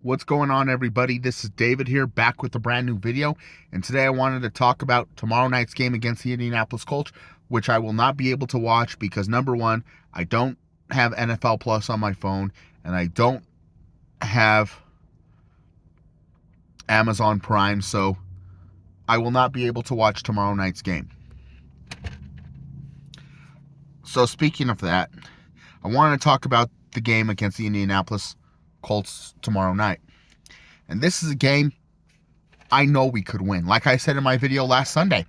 What's going on, everybody? This is David here, back with a brand new video. And today I wanted to talk about tomorrow night's game against the Indianapolis Colts, which I will not be able to watch because, number one, I don't have NFL Plus on my phone, and I don't have Amazon Prime, so I will not be able to watch tomorrow night's game. So speaking of that, I wanted to talk about the game against the Indianapolis Colts tomorrow night. And this is a game I know we could win. Like I said in my video last Sunday,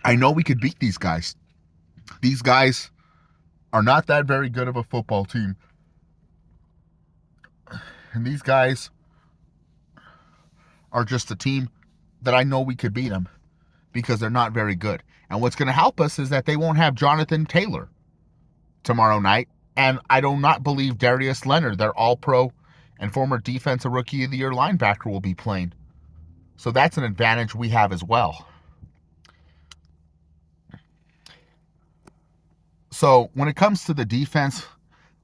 I know we could beat these guys. These guys are not that very good of a football team. And these guys are just a team that I know we could beat them because they're not very good. And what's going to help us is that they won't have Jonathan Taylor tomorrow night. And I do not believe Darius Leonard, their all-pro and former defensive rookie of the year linebacker, will be playing. So that's an advantage we have as well. So when it comes to the defense,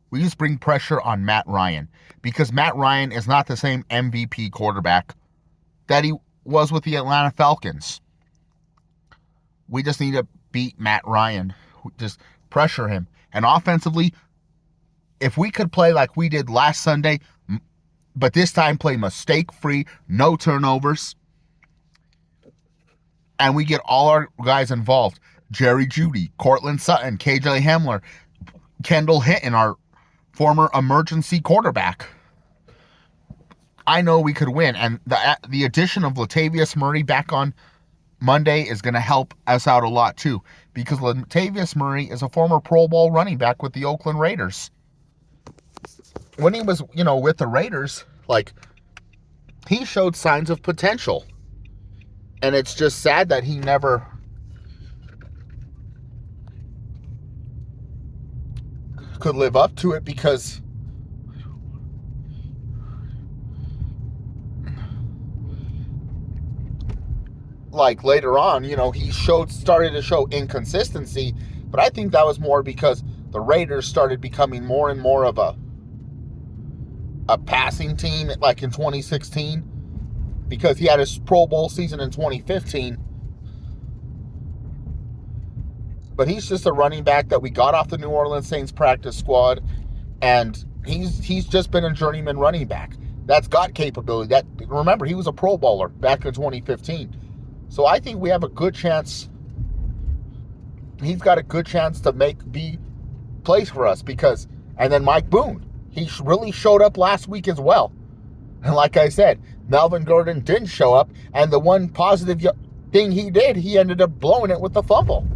we just bring pressure on Matt Ryan because Matt Ryan is not the same MVP quarterback that he was with the Atlanta Falcons. We just need to beat Matt Ryan. Just pressure him. And offensively, if we could play like we did last Sunday, but this time play mistake-free, no turnovers, and we get all our guys involved, Jerry Jeudy, Cortland Sutton, KJ Hamler, Kendall Hinton, our former emergency quarterback, I know we could win. And the addition of Latavius Murray back on Monday is going to help us out a lot too, because Latavius Murray is a former Pro Bowl running back with the Oakland Raiders. When he was, with the Raiders, he showed signs of potential. And it's just sad that he never could live up to it because later on, he started to show inconsistency, but I think that was more because the Raiders started becoming more and more of a passing team like in 2016, because he had his Pro Bowl season in 2015. But he's just a running back that we got off the New Orleans Saints practice squad, and he's just been a journeyman running back that's got capability. Remember, he was a Pro Bowler back in 2015. So I think we have a good chance. He's got a good chance to be place for us and then Mike Boone, he really showed up last week as well. And like I said, Melvin Gordon didn't show up, and the one positive thing he did, he ended up blowing it with the fumble.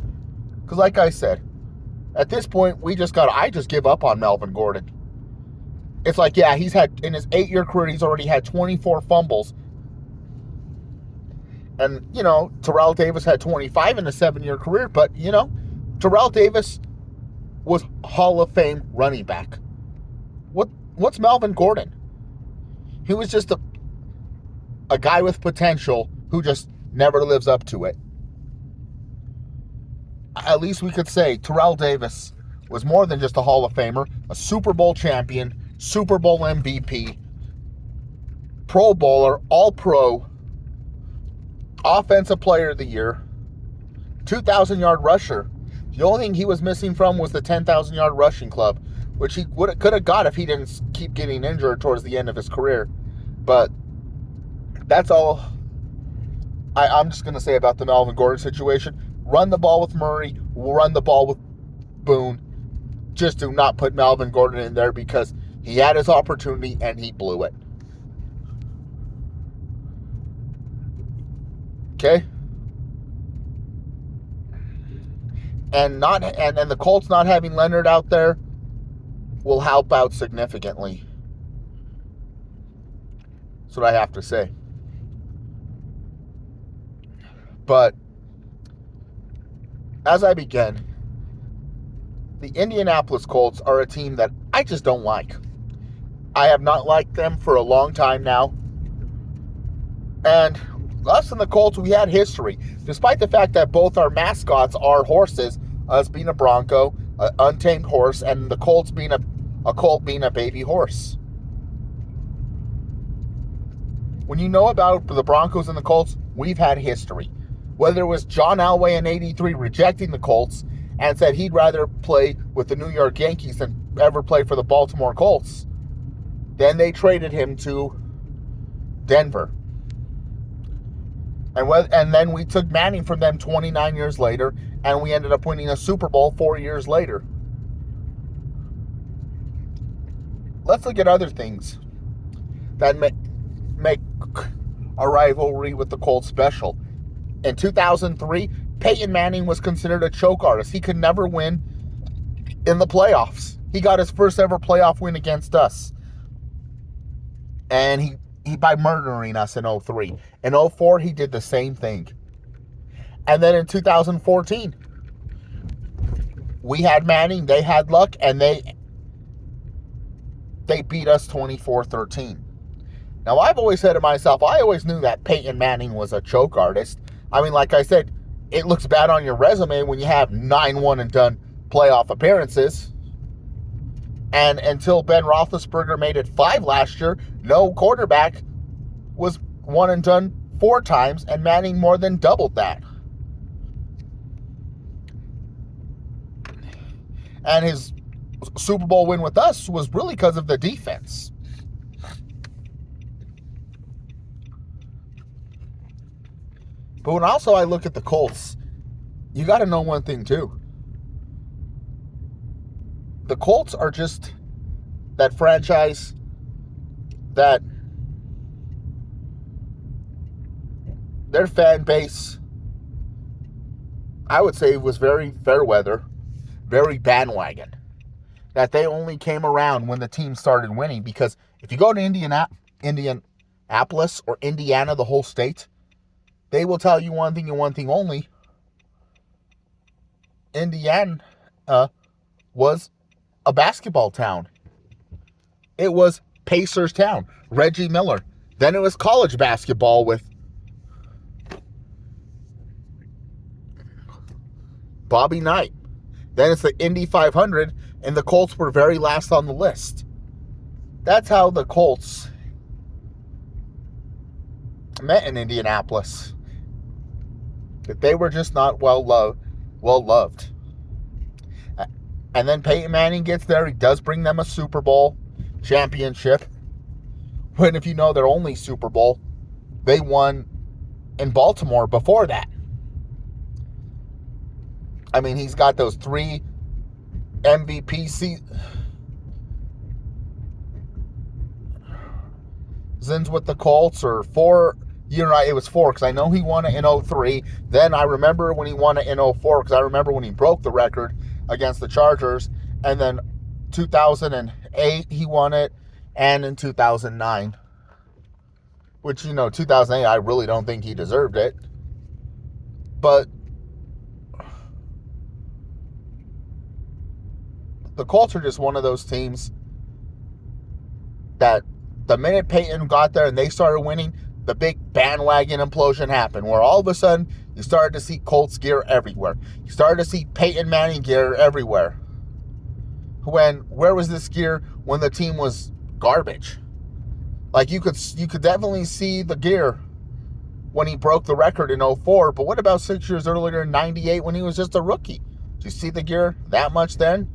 Because like I said, at this point, I just give up on Melvin Gordon. It's he's had, in his 8-year career, he's already had 24 fumbles. And, Terrell Davis had 25 in a 7-year career, but, Terrell Davis was Hall of Fame running back. What's Melvin Gordon? He was just a guy with potential who just never lives up to it. At least we could say Terrell Davis was more than just a Hall of Famer, a Super Bowl champion, Super Bowl MVP, Pro Bowler, All-Pro, Offensive Player of the Year, 2,000-yard rusher. The only thing he was missing from was the 10,000-yard rushing club, which he could have got if he didn't keep getting injured towards the end of his career. But that's all I'm just going to say about the Melvin Gordon situation. Run the ball with Murray, run the ball with Boone. Just do not put Melvin Gordon in there because he had his opportunity and he blew it. Okay? And the Colts not having Leonard out there will help out significantly. That's what I have to say. But as I begin, the Indianapolis Colts are a team that I just don't like. I have not liked them for a long time now. And us and the Colts, we had history. Despite the fact that both our mascots are horses, us being a Bronco, an untamed horse, and the Colts being a a colt being a baby horse. When you know about the Broncos and the Colts, we've had history. Whether it was John Elway in '83 rejecting the Colts and said he'd rather play with the New York Yankees than ever play for the Baltimore Colts, then they traded him to Denver. And then we took Manning from them 29 years later, and we ended up winning a Super Bowl 4 years later. Let's look at other things that make a rivalry with the Colts special. In 2003, Peyton Manning was considered a choke artist. He could never win in the playoffs. He got his first ever playoff win against us. And he by murdering us in 03. In 04, he did the same thing. And then in 2014, we had Manning, they had Luck, and they beat us 24-13. Now, I've always said to myself, I always knew that Peyton Manning was a choke artist. I mean, like I said, it looks bad on your resume when you have 9 one-and-done playoff appearances. And until Ben Roethlisberger made it 5 last year, no quarterback was one-and-done 4 times, and Manning more than doubled that. And his Super Bowl win with us was really because of the defense. But when also I look at the Colts, you got to know one thing too. The Colts are just that franchise that their fan base, I would say, was very fair weather, very bandwagon. That they only came around when the team started winning. Because if you go to Indianapolis or Indiana, the whole state, they will tell you one thing and one thing only. Indiana was a basketball town. It was Pacers town. Reggie Miller. Then it was college basketball with Bobby Knight. Then it's the Indy 500, and the Colts were very last on the list. That's how the Colts met in Indianapolis. That they were just not well loved. And then Peyton Manning gets there. He does bring them a Super Bowl championship. When, if you know their only Super Bowl, they won in Baltimore before that. I mean, he's got those 3 MVP seasons with the Colts, or 4. You're right, it was 4, because I know he won it in 03. Then I remember when he won it in 04, because I remember when he broke the record against the Chargers. And then 2008, he won it. And in 2009. Which, 2008, I really don't think he deserved it. But the Colts are just one of those teams that the minute Peyton got there and they started winning, the big bandwagon implosion happened, where all of a sudden you started to see Colts gear everywhere. You started to see Peyton Manning gear everywhere. Where was this gear when the team was garbage? Like, you could definitely see the gear when he broke the record in 04, but what about 6 years earlier in 98 when he was just a rookie? Did you see the gear that much then?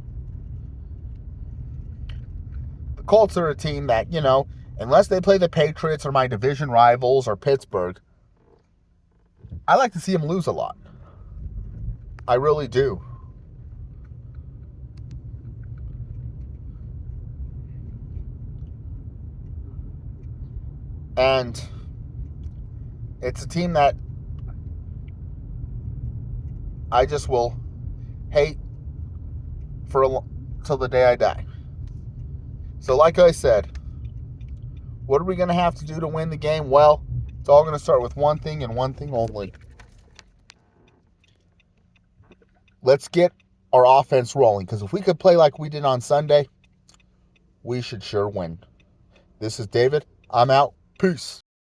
The Colts are a team that, unless they play the Patriots or my division rivals or Pittsburgh, I like to see them lose a lot. I really do. And it's a team that I just will hate till the day I die. So like I said, what are we going to have to do to win the game? Well, it's all going to start with one thing and one thing only. Let's get our offense rolling, because if we could play like we did on Sunday, we should sure win. This is David. I'm out. Peace.